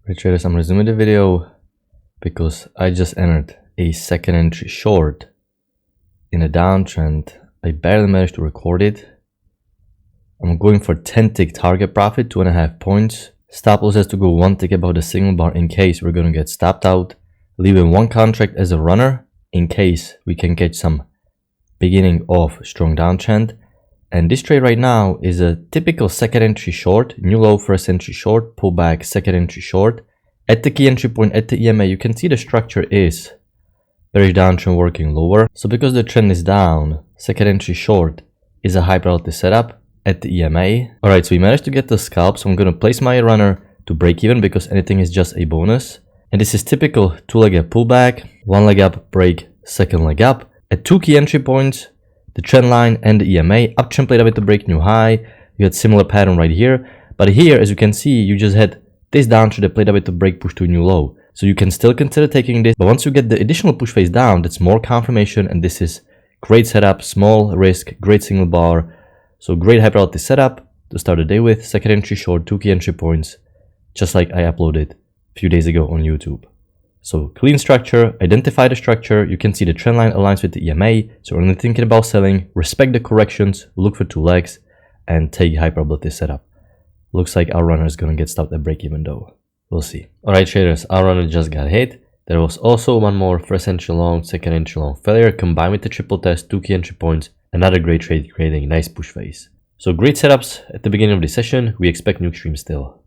Right traders, I'm resuming the video because I just entered a second entry short in a downtrend. I barely managed to record it. I'm going for 10 tick target profit, 2.5 points. Stop loss has to go 1 tick above the signal bar in case we're going to get stopped out. Leaving one contract as a runner in case we can catch some beginning of strong downtrend. And this trade right now is a typical second entry short, new low first entry short, pullback second entry short. At the key entry point at the EMA, you can see the structure is bearish downtrend working lower. So because the trend is down, second entry short is a high probability setup at the EMA. Alright, so we managed to get the scalp, so I'm going to place my runner to break even because anything is just a bonus. And this is typical 2-leg up pullback, 1 leg up break, second leg up. At 2 key entry points, the trend line and the EMA, uptrend played up to break new high. You had similar pattern right here, but here, as you can see, you just had this downtrend that played up to break push to a new low. So you can still consider taking this, but once you get the additional push phase down, that's more confirmation, and this is great setup, small risk, great single bar. So great high probability setup to start the day with. Second entry short, 2 key entry points, just like I uploaded a few days ago on YouTube. So clean structure, identify the structure, you can see the trend line aligns with the EMA, so when you're thinking about selling, respect the corrections, look for 2 legs, and take high probability setup. Looks like our runner is going to get stopped at break even though. We'll see. Alright traders, our runner just got hit. There was also one more first entry long, second entry long failure combined with the triple test, 2 key entry points, another great trade creating a nice push phase. So great setups at the beginning of the session, we expect new extremes still.